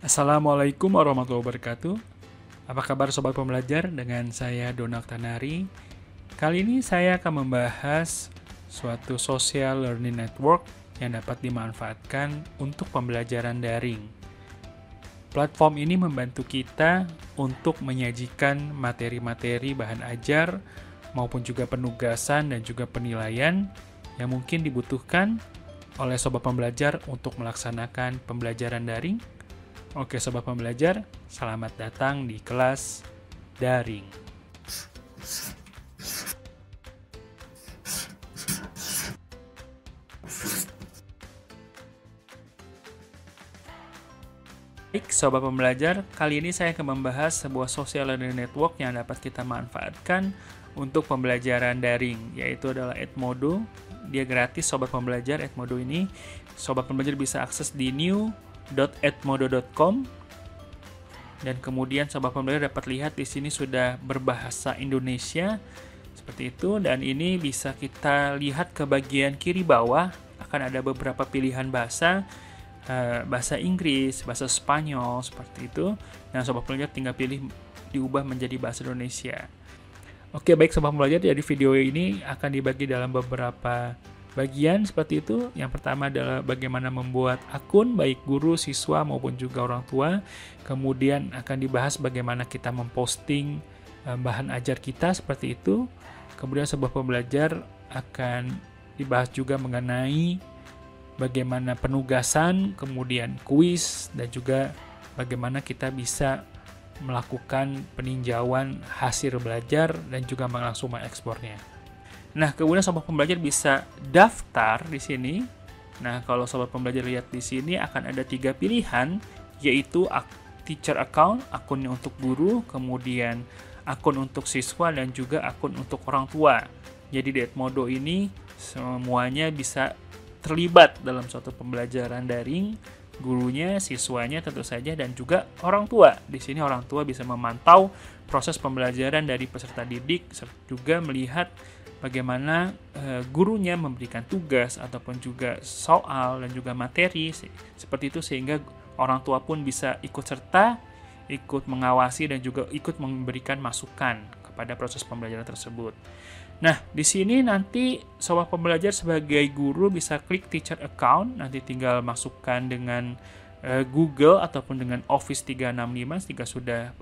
Assalamualaikum warahmatullahi wabarakatuh. Apa kabar sobat pembelajar? Dengan saya Donak Tanari. Kali ini saya akan membahas suatu social learning network yang dapat dimanfaatkan untuk pembelajaran daring. Platform ini membantu kita untuk menyajikan materi-materi bahan ajar maupun juga penugasan dan juga penilaian yang mungkin dibutuhkan oleh sobat pembelajar untuk melaksanakan pembelajaran daring. Oke sobat pembelajar, selamat datang di kelas daring. Baik sobat pembelajar, kali ini saya akan membahas sebuah social learning network yang dapat kita manfaatkan untuk pembelajaran daring, yaitu adalah Edmodo. Dia gratis sobat pembelajar. Edmodo ini sobat pembelajar bisa akses di new.edmodo.com. Dan kemudian sobat pembelajar dapat lihat di sini sudah berbahasa Indonesia seperti itu, dan ini bisa kita lihat ke bagian kiri bawah akan ada beberapa pilihan bahasa Inggris, bahasa Spanyol seperti itu. Nah, sobat pembelajar tinggal pilih diubah menjadi bahasa Indonesia. Oke, baik sobat pembelajar, jadi video ini akan dibagi dalam beberapa bagian seperti itu. Yang pertama adalah bagaimana membuat akun baik guru, siswa maupun juga orang tua. Kemudian akan dibahas bagaimana kita memposting bahan ajar kita seperti itu. Kemudian sobat pembelajar akan dibahas juga mengenai bagaimana penugasan, kemudian kuis, dan juga bagaimana kita bisa melakukan peninjauan hasil belajar dan juga langsung mengekspornya. Nah, kemudian sobat pembelajar bisa daftar di sini. Nah, kalau sobat pembelajar lihat di sini akan ada 3 pilihan, yaitu teacher account, akunnya untuk guru, kemudian akun untuk siswa, dan juga akun untuk orang tua. Jadi di Edmodo ini semuanya bisa terlibat dalam suatu pembelajaran daring, gurunya, siswanya tentu saja, dan juga orang tua. Di sini orang tua bisa memantau proses pembelajaran dari peserta didik, juga melihat bagaimana gurunya memberikan tugas ataupun juga soal dan juga materi seperti itu, sehingga orang tua pun bisa ikut serta, ikut mengawasi dan juga ikut memberikan masukan kepada proses pembelajaran tersebut. Nah, di sini nanti sobat pembelajar sebagai guru bisa klik teacher account, nanti tinggal masukkan dengan Google ataupun dengan Office 365 jika sudah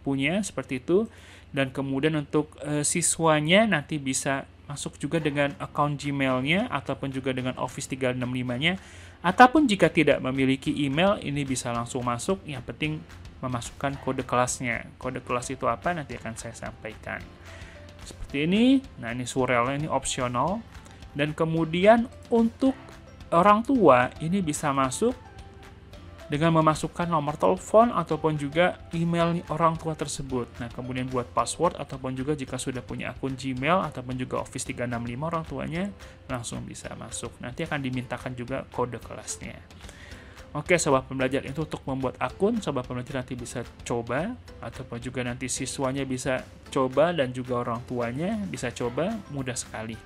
punya seperti itu. Dan kemudian untuk siswanya nanti bisa masuk juga dengan account Gmail-nya ataupun juga dengan Office 365-nya. Ataupun jika tidak memiliki email, ini bisa langsung masuk, yang penting memasukkan kode kelasnya. Kode kelas itu apa nanti akan saya sampaikan. Seperti ini. Nah, ini surelnya, ini opsional. Dan kemudian untuk orang tua ini bisa masuk dengan memasukkan nomor telepon ataupun juga email orang tua tersebut. Nah, kemudian buat password ataupun juga jika sudah punya akun Gmail ataupun juga Office 365 orang tuanya langsung bisa masuk. Nanti akan dimintakan juga kode kelasnya. Oke, sobat pembelajar, itu untuk membuat akun. Sobat pembelajar nanti bisa coba, ataupun juga nanti siswanya bisa coba dan juga orang tuanya bisa coba, mudah sekali.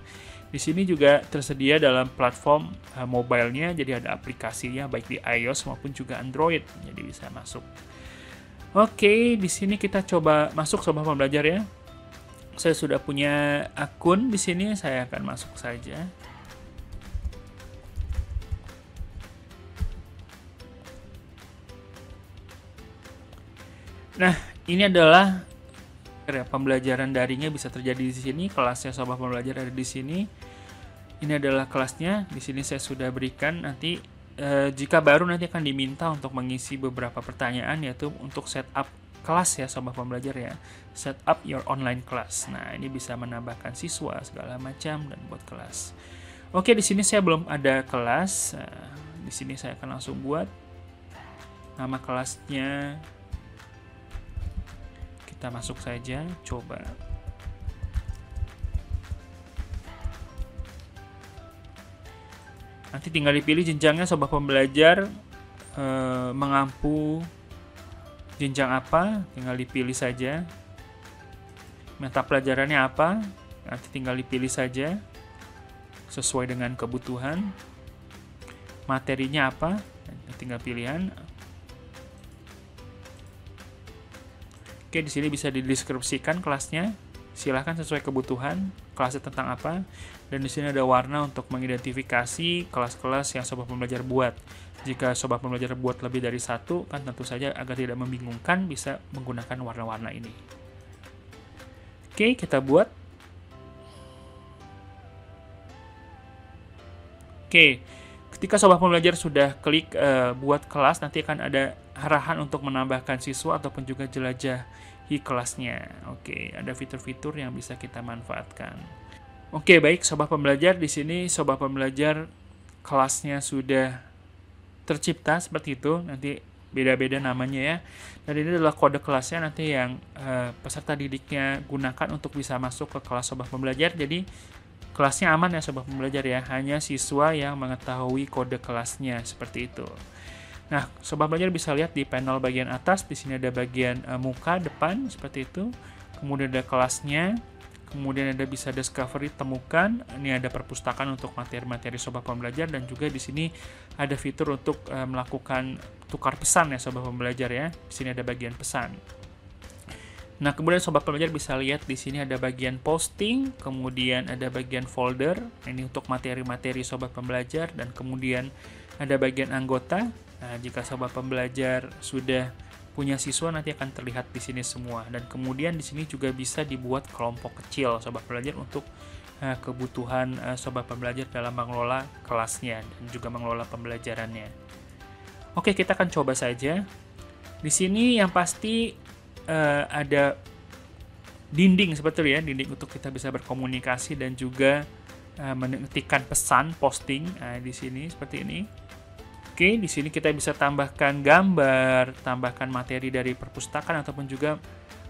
Di sini juga tersedia dalam platform mobile-nya, jadi ada aplikasinya baik di iOS maupun juga Android, jadi bisa masuk. Oke, di sini kita coba masuk sobat pembelajar ya. Saya sudah punya akun di sini, saya akan masuk saja. Nah, ini adalah pembelajaran daringnya bisa terjadi di sini. Kelasnya sobat pembelajar ada di sini. Ini adalah kelasnya. Di sini saya sudah berikan. Nanti jika baru nanti akan diminta untuk mengisi beberapa pertanyaan, yaitu untuk setup kelas ya sobat pembelajar ya. Setup your online class. Nah, ini bisa menambahkan siswa segala macam dan buat kelas. Oke, di sini saya belum ada kelas. Di sini saya akan langsung buat nama kelasnya. Kita masuk saja, coba. Nanti tinggal dipilih jenjangnya sobat pembelajar, mengampu jenjang apa, tinggal dipilih saja. Mata pelajarannya apa, nanti tinggal dipilih saja sesuai dengan kebutuhan. Materinya apa, tinggal pilihan. Oke, di sini bisa dideskripsikan kelasnya. Silahkan sesuai kebutuhan, kelasnya tentang apa. Dan di sini ada warna untuk mengidentifikasi kelas-kelas yang sobat pembelajar buat. Jika sobat pembelajar buat lebih dari satu, kan tentu saja agar tidak membingungkan, bisa menggunakan warna-warna ini. Oke, kita buat. Oke, ketika sobat pembelajar sudah klik buat kelas, nanti akan ada arahan untuk menambahkan siswa ataupun juga jelajahi kelasnya. Oke, ada fitur-fitur yang bisa kita manfaatkan. Oke, baik sobat pembelajar, di sini sobat pembelajar kelasnya sudah tercipta seperti itu. Nanti beda-beda namanya ya. Dan ini adalah kode kelasnya nanti yang peserta didiknya gunakan untuk bisa masuk ke kelas sobat pembelajar. Jadi kelasnya aman ya sobat pembelajar ya, hanya siswa yang mengetahui kode kelasnya seperti itu. Nah, sobat pembelajar bisa lihat di panel bagian atas, di sini ada bagian muka depan seperti itu. Kemudian ada kelasnya, kemudian ada bisa discovery temukan. Ini ada perpustakaan untuk materi-materi sobat pembelajar, dan juga di sini ada fitur untuk melakukan tukar pesan ya sobat pembelajar ya. Di sini ada bagian pesan. Nah, kemudian sobat pembelajar bisa lihat di sini ada bagian posting, kemudian ada bagian folder, ini untuk materi-materi sobat pembelajar, dan kemudian ada bagian anggota. Nah, jika sobat pembelajar sudah punya siswa nanti akan terlihat di sini semua. Dan kemudian di sini juga bisa dibuat kelompok kecil sobat pembelajar untuk kebutuhan sobat pembelajar dalam mengelola kelasnya dan juga mengelola pembelajarannya. Oke, kita akan coba saja. Di sini yang pasti ada dinding seperti itu ya, dinding untuk kita bisa berkomunikasi dan juga mengetikkan pesan posting di sini seperti ini. Oke, di sini kita bisa tambahkan gambar, tambahkan materi dari perpustakaan ataupun juga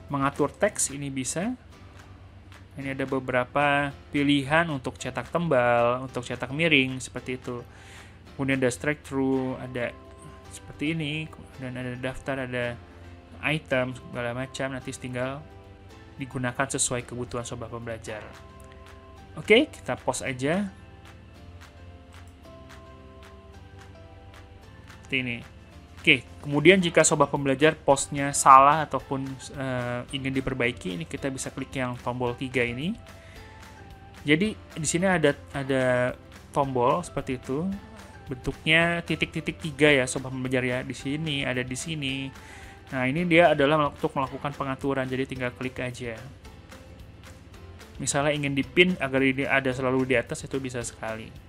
mengatur teks, ini bisa. Ini ada beberapa pilihan untuk cetak tembal, untuk cetak miring seperti itu. Kemudian ada strike through, ada seperti ini, dan ada daftar, ada item segala macam, nanti tinggal digunakan sesuai kebutuhan sobat pembelajar. Oke, kita pause aja. Seperti ini. Oke, kemudian jika sobat pembelajar postnya salah ataupun ingin diperbaiki, ini kita bisa klik yang tombol 3 ini. Jadi di sini ada tombol seperti itu. Bentuknya titik-titik 3 ya sobat pembelajar ya. Di sini, ada di sini. Nah, ini dia adalah untuk melakukan pengaturan, jadi tinggal klik aja. Misalnya ingin dipin agar ini ada selalu di atas, itu bisa sekali.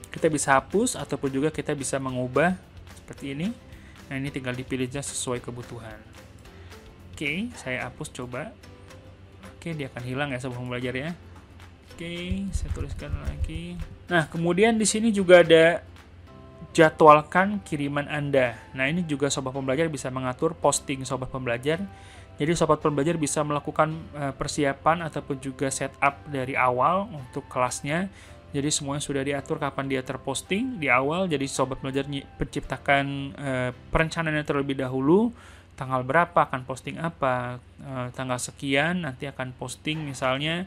Kita bisa hapus ataupun juga kita bisa mengubah seperti ini. Nah, ini tinggal dipilihnya sesuai kebutuhan. Oke, saya hapus coba. Oke, dia akan hilang ya sobat pembelajar ya. Oke, saya tuliskan lagi. Nah, kemudian di sini juga ada jadwalkan kiriman Anda. Nah, ini juga sobat pembelajar bisa mengatur posting sobat pembelajar. Jadi sobat pembelajar bisa melakukan persiapan ataupun juga setup dari awal untuk kelasnya. Jadi semuanya sudah diatur kapan dia terposting di awal. Jadi sobat pembelajar menciptakan perencanaannya terlebih dahulu. Tanggal berapa akan posting apa, tanggal sekian nanti akan posting misalnya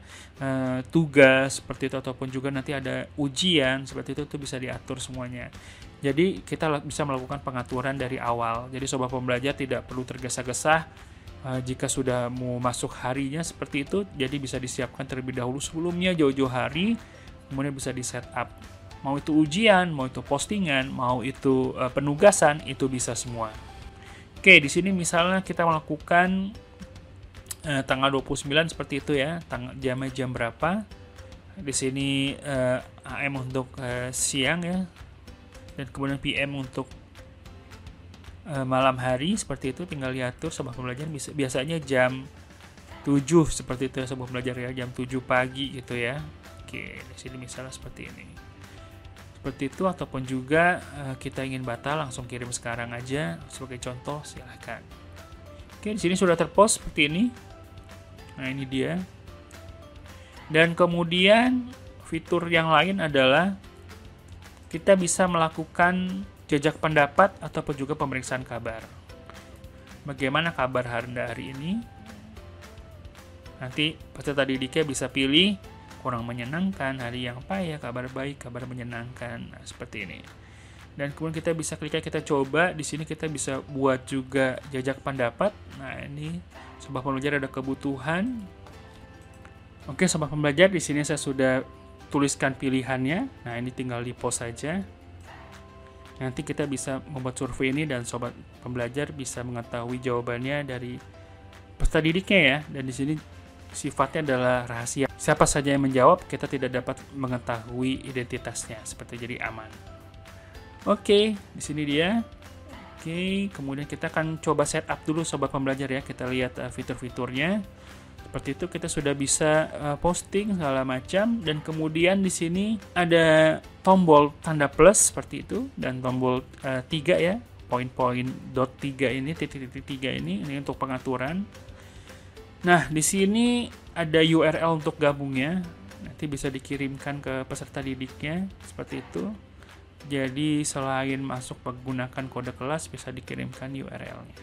tugas seperti itu, ataupun juga nanti ada ujian seperti itu bisa diatur semuanya. Jadi kita bisa melakukan pengaturan dari awal. Jadi sobat pembelajar tidak perlu tergesa-gesa jika sudah mau masuk harinya seperti itu. Jadi bisa disiapkan terlebih dahulu sebelumnya jauh-jauh hari, kemudian bisa di setup. Mau itu ujian, mau itu postingan, mau itu penugasan, itu bisa semua. Oke, di sini misalnya kita melakukan tanggal 29 seperti itu ya, jamnya jam berapa. Di sini AM untuk siang ya, dan kemudian PM untuk malam hari seperti itu, tinggal diatur sobat pembelajar. Biasanya jam 7 seperti itu ya sobat pembelajar ya, jam 7 pagi gitu ya. Oke, di sini misalnya seperti ini. Seperti itu, ataupun juga kita ingin batal langsung kirim sekarang aja sebagai contoh, silahkan. Oke, di sini sudah terpost seperti ini. Nah, ini dia. Dan kemudian fitur yang lain adalah kita bisa melakukan jejak pendapat ataupun juga pemeriksaan kabar. Bagaimana kabar hari ini? Nanti peserta didiknya bisa pilih kurang menyenangkan, hari yang payah, kabar baik, kabar menyenangkan. Nah, seperti ini. Dan kemudian kita bisa klik, kita coba. Di sini kita bisa buat juga jajak pendapat. Nah, ini sobat pembelajar ada kebutuhan. Oke, sobat pembelajar, di sini saya sudah tuliskan pilihannya. Nah, ini tinggal di post saja. Nanti kita bisa membuat survei ini dan sobat pembelajar bisa mengetahui jawabannya dari peserta didiknya ya. Dan di sini sifatnya adalah rahasia. Siapa saja yang menjawab, kita tidak dapat mengetahui identitasnya, seperti jadi aman. Oke, di sini dia. Oke, kemudian kita akan coba setup dulu sobat pembelajar ya. Kita lihat fitur-fiturnya. Seperti itu kita sudah bisa posting segala macam, dan kemudian di sini ada tombol tanda plus seperti itu dan tombol 3 ya, poin-poin dot 3 ini, titik-titik 3 ini untuk pengaturan. Nah, di sini ada URL untuk gabungnya. Nanti bisa dikirimkan ke peserta didiknya seperti itu. Jadi selain masuk menggunakan kode kelas, bisa dikirimkan URL-nya.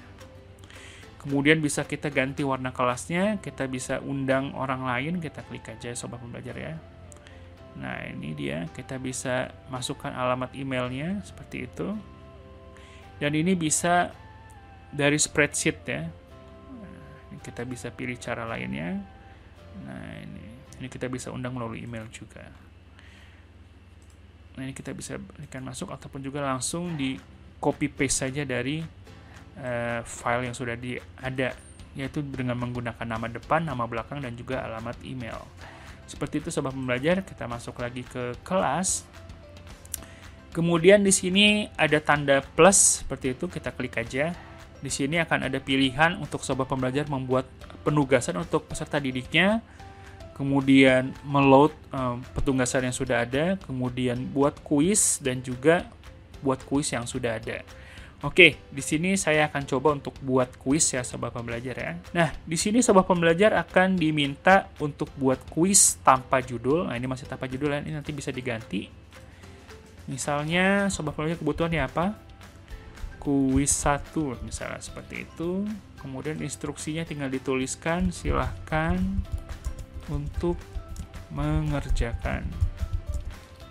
Kemudian bisa kita ganti warna kelasnya, kita bisa undang orang lain, kita klik aja sobat pembelajar ya. Nah, ini dia, kita bisa masukkan alamat emailnya seperti itu. Dan ini bisa dari spreadsheet ya. Nah, kita bisa pilih cara lainnya. Nah, ini kita bisa undang melalui email juga. Nah, ini kita bisa berikan masuk ataupun juga langsung di copy paste saja dari file yang sudah ada, yaitu dengan menggunakan nama depan, nama belakang, dan juga alamat email. Seperti itu sobat pembelajar. Kita masuk lagi ke kelas. Kemudian di sini ada tanda plus seperti itu, kita klik aja. Di sini akan ada pilihan untuk sobat pembelajar membuat penugasan untuk peserta didiknya, kemudian meload petugasan yang sudah ada, kemudian buat kuis, dan juga buat kuis yang sudah ada. Oke, di sini saya akan coba untuk buat kuis ya sobat pembelajar ya. Nah, di sini sobat pembelajar akan diminta untuk buat kuis tanpa judul. Nah, ini masih tanpa judul ya, ini nanti bisa diganti. Misalnya sobat pembelajar kebutuhannya apa? Kuis 1 misalnya seperti itu. Kemudian instruksinya tinggal dituliskan, silahkan untuk mengerjakan.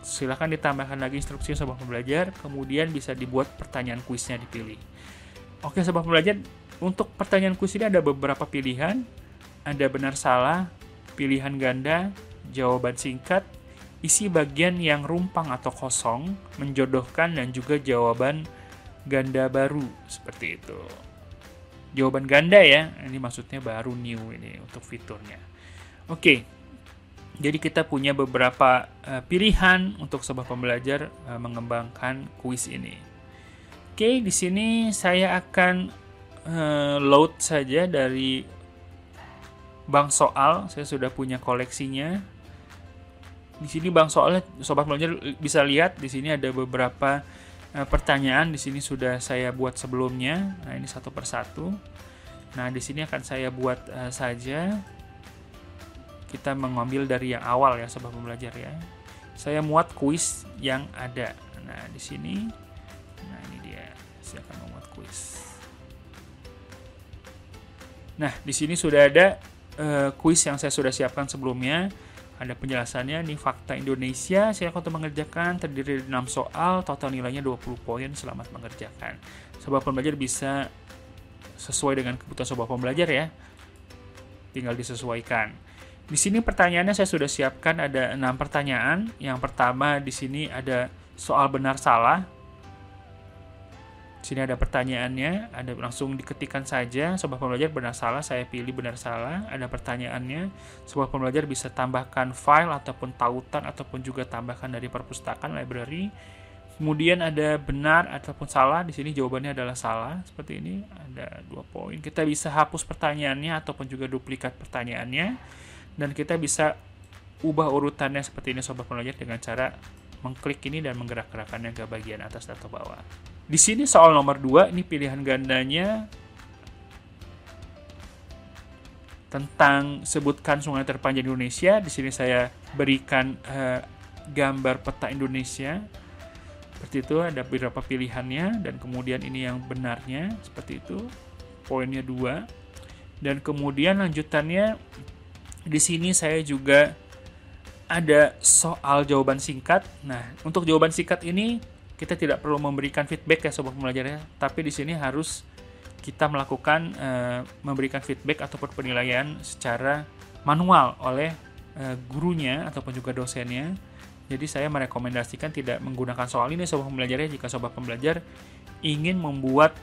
Silahkan ditambahkan lagi instruksinya sobat pembelajar, kemudian bisa dibuat pertanyaan kuisnya, dipilih. Oke sobat pembelajar, untuk pertanyaan kuis ini ada beberapa pilihan. Ada benar salah, pilihan ganda, jawaban singkat, isi bagian yang rumpang atau kosong, menjodohkan, dan juga jawaban ganda baru, seperti itu. Jawaban ganda ya, ini maksudnya baru, new ini untuk fiturnya. Oke. Jadi kita punya beberapa pilihan untuk sobat pembelajar mengembangkan kuis ini. Oke, di sini saya akan load saja dari bank soal. Saya sudah punya koleksinya. Di sini bank soalnya sobat pembelajar bisa lihat, di sini ada beberapa pertanyaan. Di sini sudah saya buat sebelumnya. Nah, ini satu persatu. Nah, di sini akan saya buat saja. Kita mengambil dari yang awal ya sobat pembelajar ya. Saya muat kuis yang ada. Nah, di sini. Nah, ini dia. Saya akan memuat kuis. Nah, di sini sudah ada kuis yang saya sudah siapkan sebelumnya. Ada penjelasannya, ini fakta Indonesia. Saya akan mengerjakan, terdiri dari 6 soal, total nilainya 20 poin, selamat mengerjakan. Sobat pembelajar bisa sesuai dengan kebutuhan sobat pembelajar ya. Tinggal disesuaikan. Di sini pertanyaannya saya sudah siapkan, ada 6 pertanyaan. Yang pertama di sini ada soal benar salah. Di sini ada pertanyaannya, ada langsung diketikkan saja sobat pembelajar benar salah, saya pilih benar salah. Ada pertanyaannya, sobat pembelajar bisa tambahkan file ataupun tautan ataupun juga tambahkan dari perpustakaan library. Kemudian ada benar ataupun salah, di sini jawabannya adalah salah, seperti ini. Ada 2 poin. Kita bisa hapus pertanyaannya ataupun juga duplikat pertanyaannya. Dan kita bisa ubah urutannya seperti ini sobat pembelajar dengan cara mengklik ini dan menggerak-gerakannya ke bagian atas atau bawah. Di sini soal nomor 2, ini pilihan gandanya tentang sebutkan sungai terpanjang Indonesia. Di sini saya berikan gambar peta Indonesia. Seperti itu, ada beberapa pilihannya dan kemudian ini yang benarnya seperti itu. Poinnya 2. Dan kemudian lanjutannya di sini saya juga ada soal jawaban singkat. Nah, untuk jawaban singkat ini kita tidak perlu memberikan feedback ya sobat pembelajar ya, tapi di sini harus kita melakukan memberikan feedback ataupun penilaian secara manual oleh gurunya ataupun juga dosennya. Jadi saya merekomendasikan tidak menggunakan soal ini sobat pembelajar ya, jika sobat pembelajar ingin membuat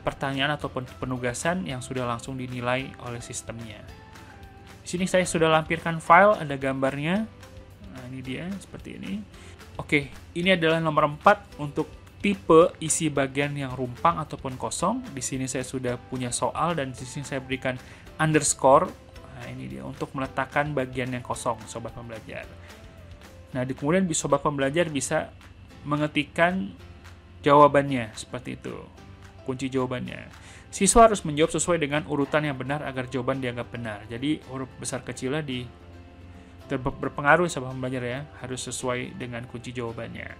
pertanyaan ataupun penugasan yang sudah langsung dinilai oleh sistemnya. Di sini saya sudah lampirkan file, ada gambarnya. Nah, ini dia seperti ini. Oke, ini adalah nomor 4 untuk tipe isi bagian yang rumpang ataupun kosong. Di sini saya sudah punya soal dan di sini saya berikan underscore. Nah, ini dia untuk meletakkan bagian yang kosong, sobat pembelajar. Nah, kemudian sobat pembelajar bisa mengetikkan jawabannya seperti itu. Kunci jawabannya. Siswa harus menjawab sesuai dengan urutan yang benar agar jawaban dianggap benar. Jadi huruf besar kecilnya berpengaruh sobat pembelajar ya, harus sesuai dengan kunci jawabannya.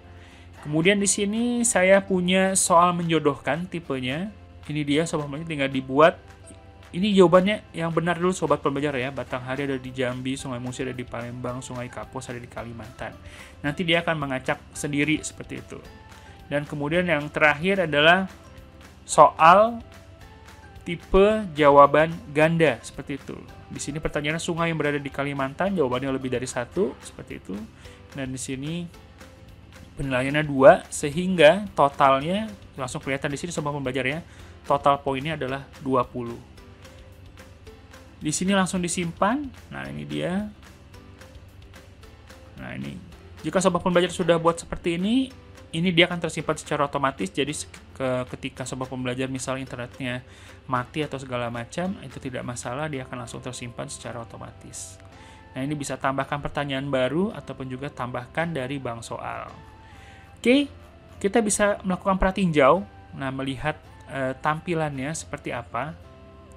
Kemudian di sini saya punya soal menjodohkan tipenya. Ini dia sobat pembelajar, tinggal dibuat. Ini jawabannya yang benar dulu sobat pembelajar ya. Batanghari ada di Jambi, Sungai Musi ada di Palembang, Sungai Kapos ada di Kalimantan. Nanti dia akan mengacak sendiri seperti itu. Dan kemudian yang terakhir adalah soal tipe jawaban ganda seperti itu. Di sini pertanyaannya sungai yang berada di Kalimantan, jawabannya lebih dari 1 seperti itu. Dan di sini penilaiannya 2 sehingga totalnya langsung kelihatan di sini sobat pembelajar ya. Total poinnya adalah 20. Di sini langsung disimpan. Nah, ini dia. Nah, ini. Jika sobat pembelajar sudah buat seperti ini dia akan tersimpan secara otomatis. Jadi ketika sobat pembelajar misalnya internetnya mati atau segala macam, itu tidak masalah, dia akan langsung tersimpan secara otomatis. Nah, ini bisa tambahkan pertanyaan baru ataupun juga tambahkan dari bank soal. Oke, kita bisa melakukan pratinjau. Nah, melihat tampilannya seperti apa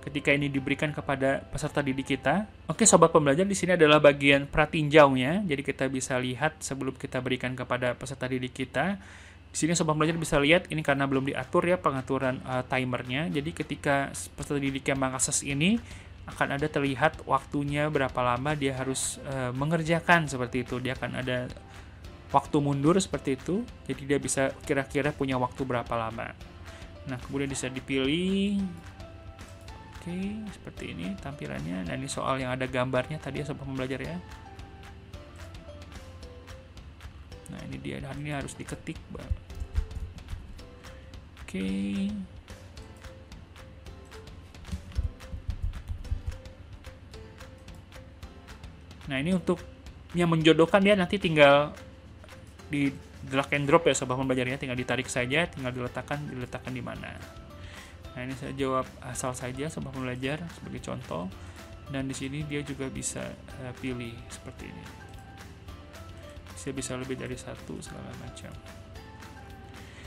ketika ini diberikan kepada peserta didik kita. Oke, sobat pembelajar, di sini adalah bagian pratinjaunya. Jadi kita bisa lihat sebelum kita berikan kepada peserta didik kita. Di sini sobat pembelajar bisa lihat ini karena belum diatur ya pengaturan timernya. Jadi ketika peserta didik yang mengakses ini akan ada terlihat waktunya berapa lama dia harus mengerjakan seperti itu. Dia akan ada waktu mundur seperti itu. Jadi dia bisa kira-kira punya waktu berapa lama. Nah, kemudian bisa dipilih. Oke, seperti ini tampilannya. Nah, ini soal yang ada gambarnya tadi ya sobat pembelajar ya. Nah, ini dia, dan ini harus diketik. Oke. Nah, ini untuk yang menjodohkan dia nanti tinggal di drag and drop ya sobat pembelajar ya, tinggal ditarik saja, tinggal diletakkan di mana. Nah, ini saya jawab asal saja sobat pembelajar sebagai contoh, dan di sini dia juga bisa pilih seperti ini. Saya bisa lebih dari 1 segala macam.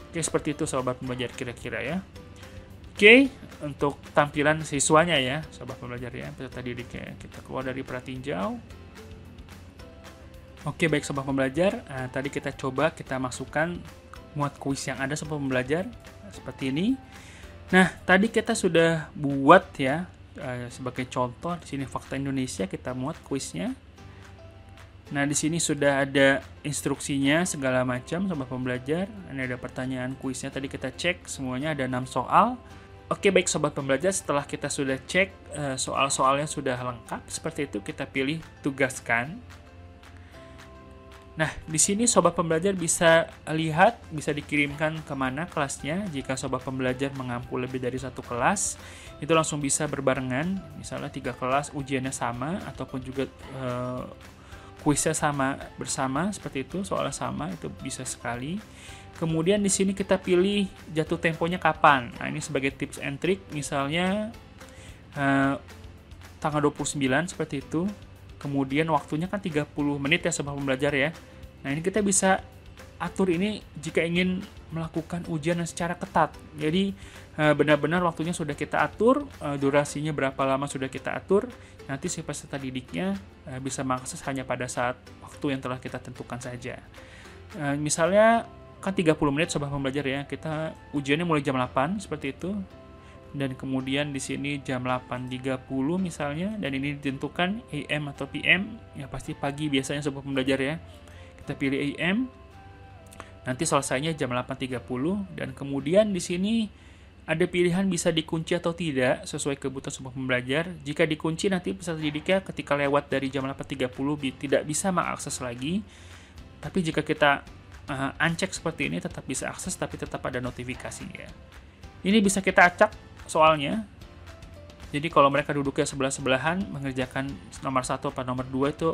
Oke, seperti itu sobat pembelajar kira-kira ya. Oke, untuk tampilan siswanya ya sobat pembelajar ya, peserta didiknya. Kita keluar dari pratinjau. Oke, baik sobat pembelajar, tadi kita coba kita masukkan muat kuis yang ada sobat pembelajar seperti ini. Nah, tadi kita sudah buat ya sebagai contoh di sini fakta Indonesia, kita muat kuisnya. Nah, di sini sudah ada instruksinya segala macam sobat pembelajar. Ini ada pertanyaan kuisnya, tadi kita cek semuanya ada 6 soal. Oke, baik sobat pembelajar, setelah kita sudah cek soal-soalnya sudah lengkap seperti itu, kita pilih tugaskan. Nah, di sini sobat pembelajar bisa lihat, bisa dikirimkan kemana kelasnya. Jika sobat pembelajar mengampu lebih dari 1 kelas, itu langsung bisa berbarengan. Misalnya 3 kelas ujiannya sama, ataupun juga kuisnya sama bersama seperti itu, soalnya sama, itu bisa sekali. Kemudian di sini kita pilih jatuh temponya kapan. Nah, ini sebagai tips and trick, misalnya tanggal 29 seperti itu. Kemudian waktunya kan 30 menit ya sobat pembelajar ya. Nah, ini kita bisa atur ini jika ingin melakukan ujian secara ketat. Jadi benar-benar waktunya sudah kita atur, durasinya berapa lama sudah kita atur. Nanti si peserta didiknya bisa mengakses hanya pada saat waktu yang telah kita tentukan saja. Misalnya kan 30 menit sobat pembelajar ya. Kita ujiannya mulai jam 8 seperti itu. Dan kemudian di sini jam 8.30 misalnya, dan ini ditentukan AM atau PM, ya pasti pagi biasanya sobat pembelajar ya. Kita pilih AM. Nanti selesainya jam 8.30 dan kemudian di sini ada pilihan bisa dikunci atau tidak sesuai kebutuhan sebuah pembelajar. Jika dikunci nanti peserta didiknya ketika lewat dari jam 8.30 tidak bisa mengakses lagi. Tapi jika kita uncheck seperti ini tetap bisa akses tapi tetap ada notifikasinya. Ini bisa kita acak soalnya. Jadi kalau mereka duduknya sebelah-sebelahan mengerjakan nomor 1 atau nomor 2 itu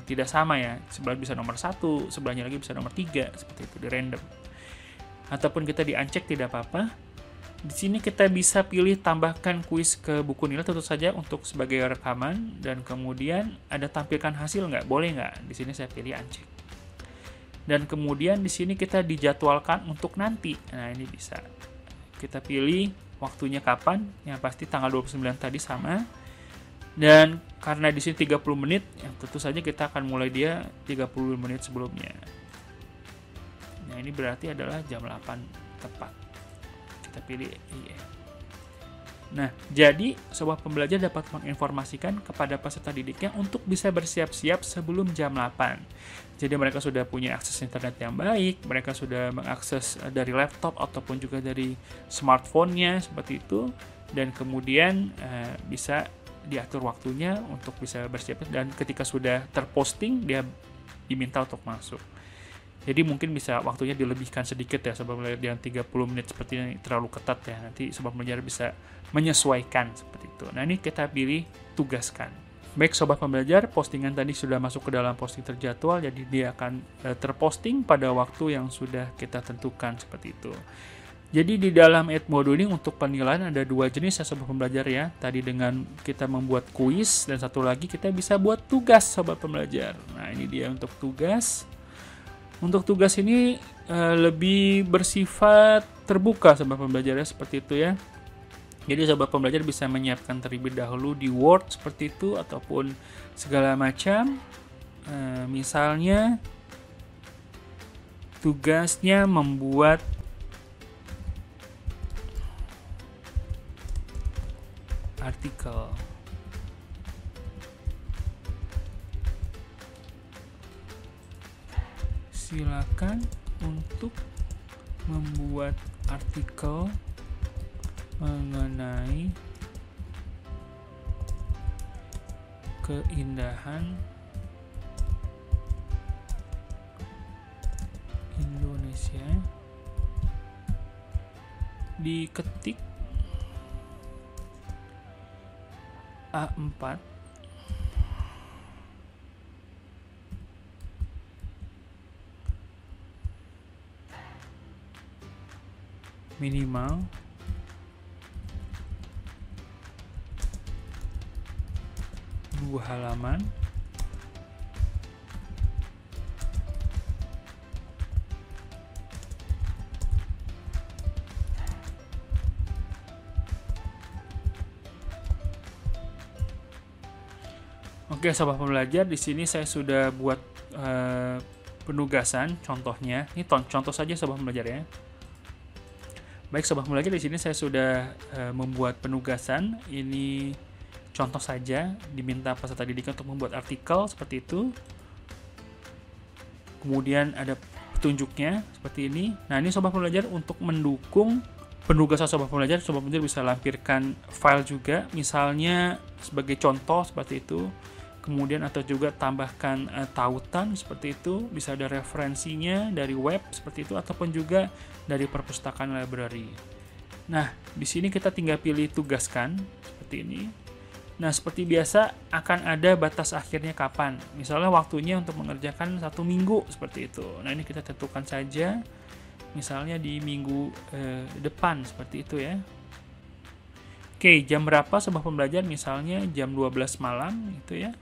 tidak sama ya. Sebelah bisa nomor 1, sebelahnya lagi bisa nomor 3, seperti itu di random. Ataupun kita di uncheck tidak apa-apa. Di sini kita bisa pilih tambahkan kuis ke buku nilai tentu saja untuk sebagai rekaman dan kemudian ada tampilkan hasil nggak? Boleh nggak? Di sini saya pilih uncheck. Dan kemudian di sini kita dijadwalkan untuk nanti. Nah, ini bisa. Kita pilih waktunya kapan, yang pasti tanggal 29 tadi sama. Dan karena di sini 30 menit, ya tentu saja kita akan mulai dia 30 menit sebelumnya. Nah, ini berarti adalah jam 8 tepat. Kita pilih iya. Nah, jadi sebuah pembelajar dapat menginformasikan kepada peserta didiknya untuk bisa bersiap-siap sebelum jam 8. Jadi mereka sudah punya akses internet yang baik, mereka sudah mengakses dari laptop ataupun juga dari smartphone-nya seperti itu, dan kemudian bisa diatur waktunya untuk bisa bersiap dan ketika sudah terposting dia diminta untuk masuk. Jadi mungkin bisa waktunya dilebihkan sedikit ya, sebab yang 30 menit seperti ini terlalu ketat ya. Nanti sobat pembelajar bisa menyesuaikan seperti itu. Nah, ini kita pilih tugaskan. Baik sobat pembelajar, postingan tadi sudah masuk ke dalam posting terjadwal, jadi dia akan terposting pada waktu yang sudah kita tentukan seperti itu. Jadi di dalam Edmodo ini untuk penilaian ada 2 jenis ya sobat pembelajar ya. Tadi dengan kita membuat kuis dan satu lagi kita bisa buat tugas sobat pembelajar. Nah, ini dia untuk tugas. Untuk tugas ini lebih bersifat terbuka sobat pembelajar ya, seperti itu ya. Jadi sobat pembelajar bisa menyiapkan terlebih dahulu di Word seperti itu ataupun segala macam. Misalnya tugasnya membuat artikel. Silakan untuk membuat artikel mengenai keindahan Indonesia. Diketik A4 minimal 2 halaman. Oke, sobat pembelajar, di sini saya sudah buat penugasan contohnya. Ini contoh saja sobat pembelajar ya. Baik sobat pembelajar, di sini saya sudah membuat penugasan. Ini contoh saja, diminta peserta didik untuk membuat artikel seperti itu. Kemudian ada petunjuknya seperti ini. Nah, ini sobat pembelajar untuk mendukung penugasan sobat pembelajar bisa lampirkan file juga, misalnya sebagai contoh seperti itu. Kemudian atau juga tambahkan tautan seperti itu, bisa ada referensinya dari web seperti itu ataupun juga dari perpustakaan library. Nah, di sini kita tinggal pilih tugaskan seperti ini. Nah, seperti biasa akan ada batas akhirnya kapan. Misalnya waktunya untuk mengerjakan 1 minggu seperti itu. Nah, ini kita tentukan saja. Misalnya di minggu depan seperti itu ya. Oke, jam berapa sobat pembelajar? Misalnya jam 12 malam gitu ya.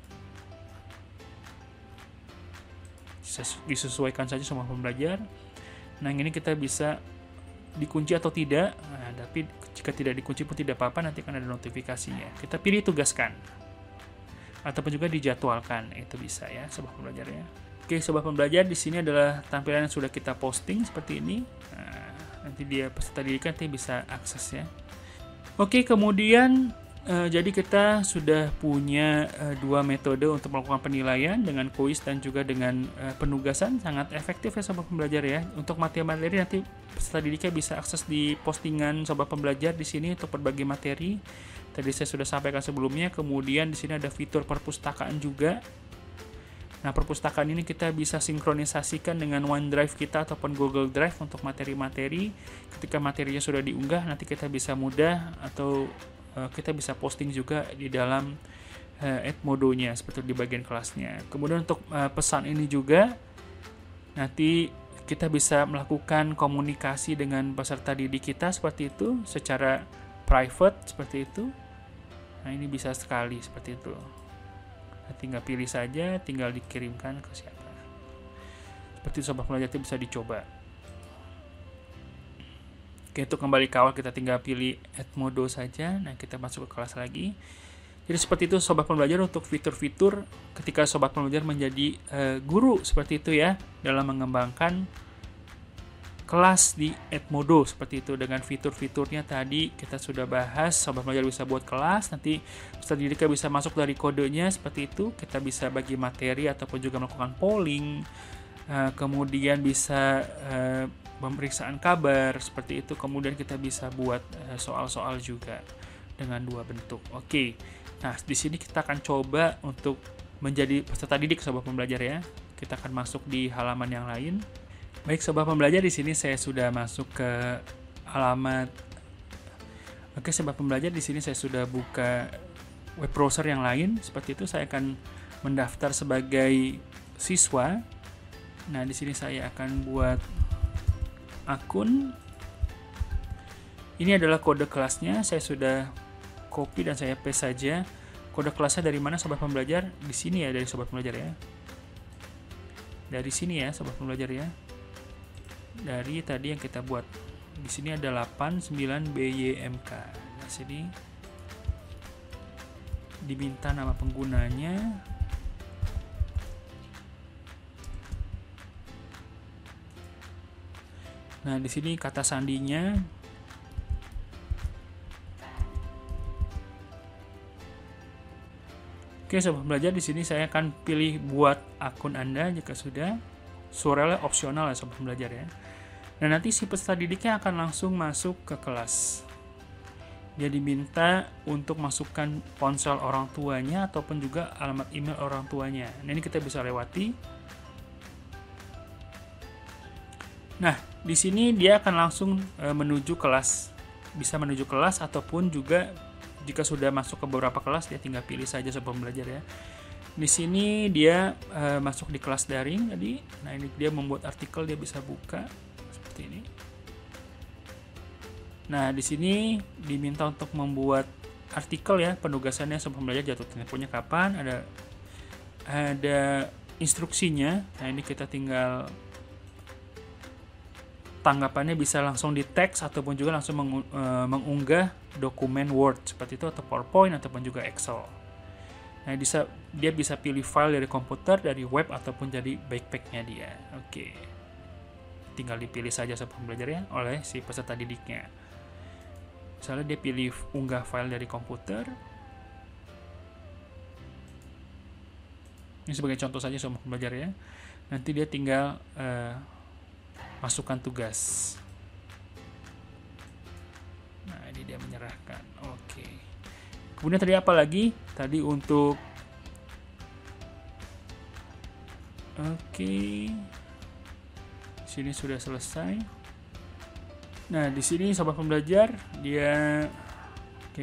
Disesuaikan saja sobat pembelajar. Nah, ini kita bisa dikunci atau tidak. Nah, tapi jika tidak dikunci pun tidak apa-apa, nanti akan ada notifikasinya. Kita pilih tugaskan ataupun juga dijadwalkan, itu bisa ya sobat pembelajar ya. Oke sobat pembelajar, di sini adalah tampilan yang sudah kita posting seperti ini. Nah, nanti dia peserta didik nanti bisa akses ya. Oke, kemudian Jadi kita sudah punya dua metode untuk melakukan penilaian dengan kuis dan juga dengan penugasan. Sangat efektif ya sobat pembelajar ya. Untuk materi nanti peserta didiknya bisa akses di postingan sobat pembelajar di sini untuk berbagi materi. Tadi saya sudah sampaikan sebelumnya. Kemudian di sini ada fitur perpustakaan juga. Nah, perpustakaan ini kita bisa sinkronisasikan dengan OneDrive kita ataupun Google Drive untuk materi-materi. Ketika materinya sudah diunggah, nanti kita bisa mudah atau kita bisa posting juga di dalam Edmodo-nya seperti di bagian kelasnya. Kemudian untuk pesan ini juga nanti kita bisa melakukan komunikasi dengan peserta didik kita seperti itu secara private seperti itu. Nah, ini bisa sekali seperti itu. Nah, tinggal pilih saja, tinggal dikirimkan ke siapa. Seperti itu sobat pembelajar, itu bisa dicoba. Oke, itu kembali ke awal kita tinggal pilih Edmodo saja. Nah, kita masuk ke kelas lagi. Jadi seperti itu sobat pembelajar untuk fitur-fitur ketika sobat pembelajar menjadi guru seperti itu ya, dalam mengembangkan kelas di Edmodo seperti itu. Dengan fitur-fiturnya tadi kita sudah bahas, sobat pembelajar bisa buat kelas, nanti peserta didiknya bisa masuk dari kodenya seperti itu. Kita bisa bagi materi ataupun juga melakukan polling, kemudian bisa pemeriksaan kabar seperti itu. Kemudian kita bisa buat soal-soal juga dengan dua bentuk. Oke. Nah, di sini kita akan coba untuk menjadi peserta didik sobat pembelajar ya. Kita akan masuk di halaman yang lain. Baik sobat pembelajar, di sini saya sudah masuk ke halaman. Oke, sobat pembelajar, di sini saya sudah buka web browser yang lain. Seperti itu saya akan mendaftar sebagai siswa. Nah, di sini saya akan buat akun. Ini adalah kode kelasnya, saya sudah copy dan saya paste saja. Kode kelasnya dari mana sobat pembelajar? Di sini ya, dari sobat pembelajar ya. Dari sini ya sobat pembelajar ya. Dari tadi yang kita buat. Di sini ada 89BYMK. Nah, sini diminta nama penggunanya. Nah, di sini kata sandinya. Oke, sobat pembelajar, di sini saya akan pilih buat akun Anda jika sudah. URL opsional ya sobat pembelajar ya. Nah, nanti si peserta didiknya akan langsung masuk ke kelas. Dia diminta untuk masukkan ponsel orang tuanya ataupun juga alamat email orang tuanya. Nah, ini kita bisa lewati. Nah, di sini dia akan langsung menuju kelas. Bisa menuju kelas ataupun juga jika sudah masuk ke beberapa kelas dia tinggal pilih saja sobat pembelajar ya. Di sini dia masuk di kelas daring tadi. Nah, ini dia membuat artikel, dia bisa buka seperti ini. Nah, di sini diminta untuk membuat artikel ya, penugasannya sobat pembelajar jatuh temponya kapan, ada instruksinya. Nah, ini kita tinggal tanggapannya bisa langsung di teks ataupun juga langsung mengunggah dokumen Word seperti itu atau PowerPoint ataupun juga Excel. Nah, dia bisa pilih file dari komputer, dari web ataupun dari backpacknya dia. Oke. Tinggal dipilih saja sobat pembelajar ya oleh si peserta didiknya. Misalnya dia pilih unggah file dari komputer. Ini sebagai contoh saja sobat pembelajar ya. Nanti dia tinggal masukkan tugas. Nah, ini dia menyerahkan. Oke. Kemudian tadi apa lagi? Tadi untuk sini sudah selesai. Nah, di sini sobat pembelajar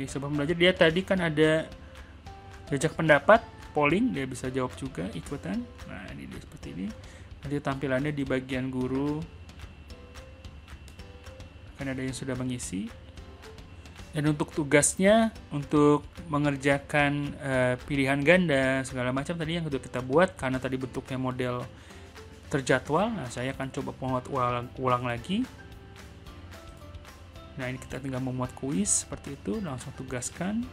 sobat pembelajar dia tadi kan ada jajak pendapat, polling, dia bisa jawab juga ikutan. Nah, ini dia seperti ini. Nanti tampilannya di bagian guru akan ada yang sudah mengisi. Dan untuk tugasnya, untuk mengerjakan pilihan ganda segala macam tadi yang sudah kita buat, karena tadi bentuknya model terjadwal. Nah, saya akan coba membuat ulang lagi. Nah, ini kita tinggal memuat kuis seperti itu, langsung tugaskan.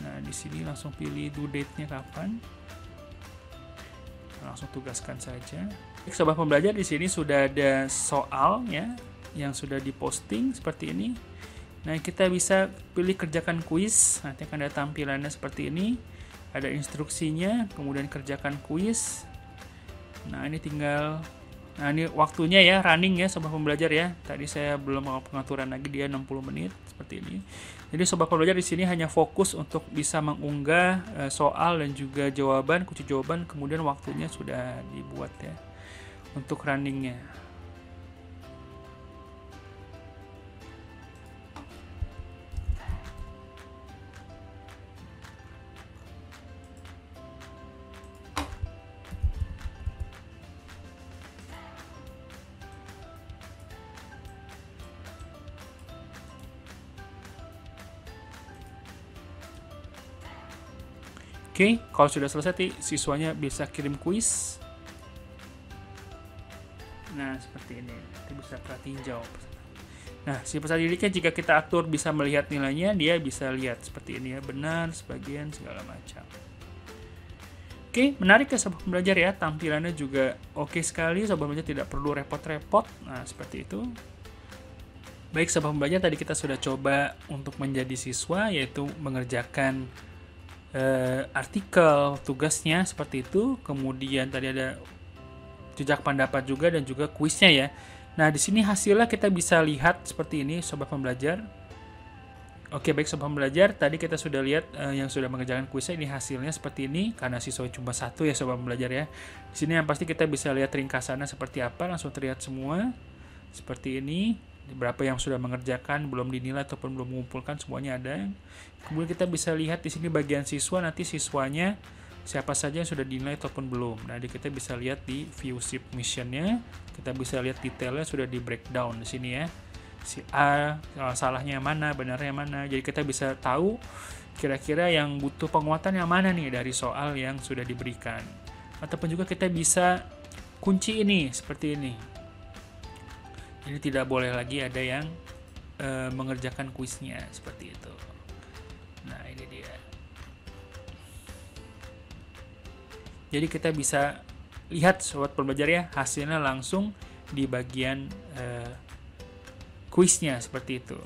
Nah, di sini langsung pilih due date-nya kapan. Langsung tugaskan saja. Sobat pembelajar, di sini sudah ada soalnya yang sudah diposting seperti ini. Nah, kita bisa pilih kerjakan kuis. Nanti akan ada tampilannya seperti ini. Ada instruksinya, kemudian kerjakan kuis. Nah, ini tinggal, nah ini waktunya ya, running ya sobat pembelajar ya. Tadi saya belum mau pengaturan lagi, dia 60 menit seperti ini. Jadi sobat pembelajar di sini hanya fokus untuk bisa mengunggah soal dan juga jawaban, kunci jawaban, kemudian waktunya sudah dibuat ya untuk runningnya. Oke, kalau sudah selesai, siswanya bisa kirim kuis. Nah, seperti ini. Nanti bisa perhatiin jawab. Nah, si peserta didiknya jika kita atur bisa melihat nilainya, dia bisa lihat seperti ini ya, benar, sebagian, segala macam. Oke, menarik ya sobat pembelajar ya. Tampilannya juga oke sekali, sobat pembelajar tidak perlu repot-repot. Nah, seperti itu. Baik sobat pembelajar, tadi kita sudah coba untuk menjadi siswa, yaitu mengerjakan artikel tugasnya seperti itu. Kemudian tadi ada jejak pendapat juga dan juga kuisnya ya. Nah, di sini hasilnya kita bisa lihat seperti ini sobat pembelajar. Oke, baik sobat pembelajar, tadi kita sudah lihat yang sudah mengerjakan kuisnya, ini hasilnya seperti ini karena siswa cuma satu ya sobat pembelajar ya. Di sini yang pasti kita bisa lihat ringkasannya seperti apa, langsung terlihat semua seperti ini. Berapa yang sudah mengerjakan, belum dinilai ataupun belum mengumpulkan, semuanya ada. Kemudian kita bisa lihat di sini bagian siswa, nanti siswanya siapa saja yang sudah dinilai ataupun belum. Nah, kita bisa lihat di view submission-nya, kita bisa lihat detailnya sudah di breakdown di sini ya. Si A salahnya mana, benarnya mana. Jadi kita bisa tahu kira-kira yang butuh penguatan yang mana nih dari soal yang sudah diberikan. Ataupun juga kita bisa kunci ini seperti ini. Ini tidak boleh lagi ada yang mengerjakan kuisnya seperti itu. Nah, ini dia. Jadi kita bisa lihat sobat pembelajar ya, hasilnya langsung di bagian kuisnya seperti itu.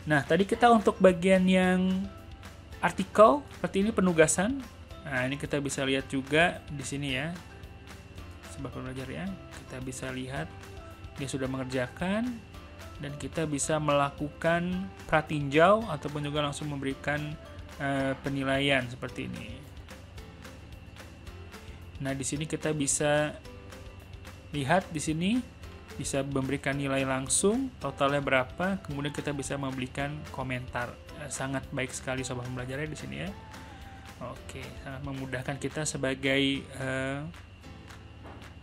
Nah, tadi kita untuk bagian yang artikel seperti ini penugasan. Nah, ini kita bisa lihat juga di sini ya, sobat pembelajar ya. Kita bisa lihat dia sudah mengerjakan dan kita bisa melakukan pratinjau ataupun juga langsung memberikan penilaian seperti ini. Nah, di sini kita bisa lihat di sini bisa memberikan nilai langsung, totalnya berapa, kemudian kita bisa memberikan komentar. Sangat baik sekali sobat pembelajarnya di sini ya. Oke, sangat memudahkan kita sebagai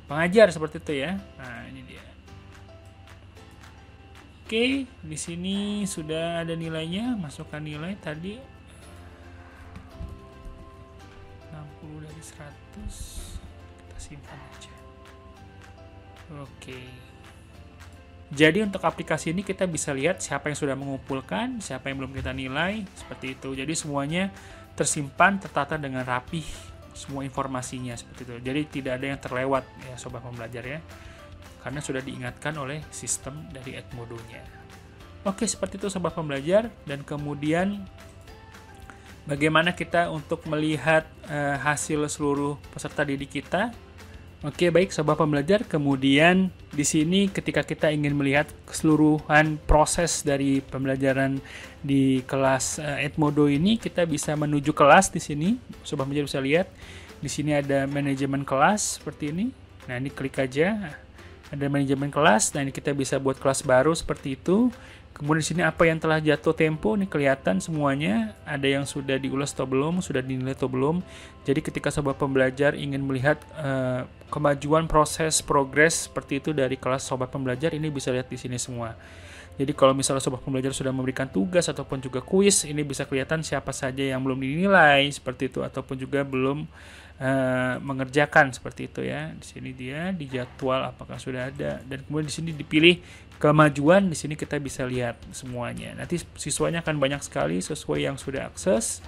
pengajar seperti itu ya. Nah, ini dia. Oke, di sini sudah ada nilainya, masukkan nilai tadi 60 dari 100. Kita simpan aja. Oke. Jadi untuk aplikasi ini kita bisa lihat siapa yang sudah mengumpulkan, siapa yang belum kita nilai, seperti itu. Jadi semuanya tersimpan, tertata dengan rapih, semua informasinya seperti itu. Jadi tidak ada yang terlewat ya sobat pembelajar ya. Karena sudah diingatkan oleh sistem dari Edmodo-nya. Oke, seperti itu sobat pembelajar. Dan kemudian bagaimana kita untuk melihat hasil seluruh peserta didik kita. Oke, baik sobat pembelajar. Kemudian di sini ketika kita ingin melihat keseluruhan proses dari pembelajaran di kelas Edmodo ini, kita bisa menuju kelas di sini. Sobat pembelajar bisa lihat di sini ada manajemen kelas seperti ini. Nah, ini klik aja. Ada manajemen kelas. Nah, ini kita bisa buat kelas baru seperti itu. Kemudian di sini apa yang telah jatuh tempo, ini kelihatan semuanya. Ada yang sudah diulas atau belum, sudah dinilai atau belum. Jadi ketika sobat pembelajar ingin melihat kemajuan proses progres seperti itu dari kelas sobat pembelajar, ini bisa lihat di sini semua. Jadi kalau misalnya sobat pembelajar sudah memberikan tugas ataupun juga kuis, ini bisa kelihatan siapa saja yang belum dinilai seperti itu ataupun juga belum mengerjakan seperti itu ya. Di sini dia di jadwal apakah sudah ada, dan kemudian di sini dipilih kemajuan. Di sini kita bisa lihat semuanya. Nanti siswanya akan banyak sekali sesuai yang sudah akses,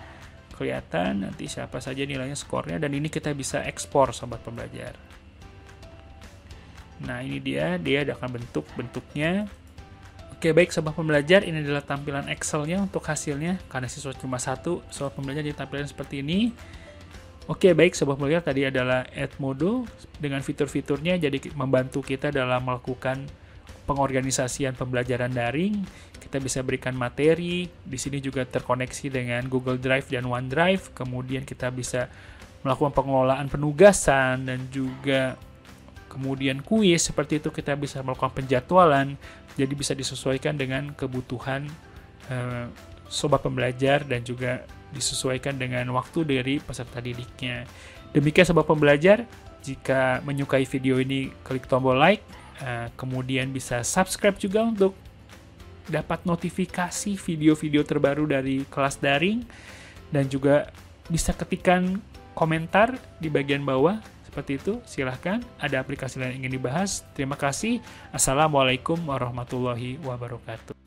kelihatan nanti siapa saja nilainya, skornya, dan ini kita bisa ekspor sobat pembelajar. Nah, ini dia akan bentuknya. Oke, baik sobat pembelajar, ini adalah tampilan Excel-nya untuk hasilnya. Karena siswa cuma satu, sobat pembelajar jadi tampilan seperti ini. Oke, baik sobat pembelajar, tadi adalah Edmodo dengan fitur-fiturnya jadi membantu kita dalam melakukan pengorganisasian pembelajaran daring. Kita bisa berikan materi, di sini juga terkoneksi dengan Google Drive dan OneDrive. Kemudian kita bisa melakukan pengelolaan penugasan dan juga kemudian kuis, seperti itu kita bisa melakukan penjadwalan, jadi bisa disesuaikan dengan kebutuhan sobat pembelajar dan juga disesuaikan dengan waktu dari peserta didiknya. Demikian sobat pembelajar, jika menyukai video ini klik tombol like, kemudian bisa subscribe juga untuk dapat notifikasi video-video terbaru dari kelas daring, dan juga bisa ketikkan komentar di bagian bawah. Seperti itu, silahkan. Ada aplikasi lain yang ingin dibahas. Terima kasih. Assalamualaikum warahmatullahi wabarakatuh.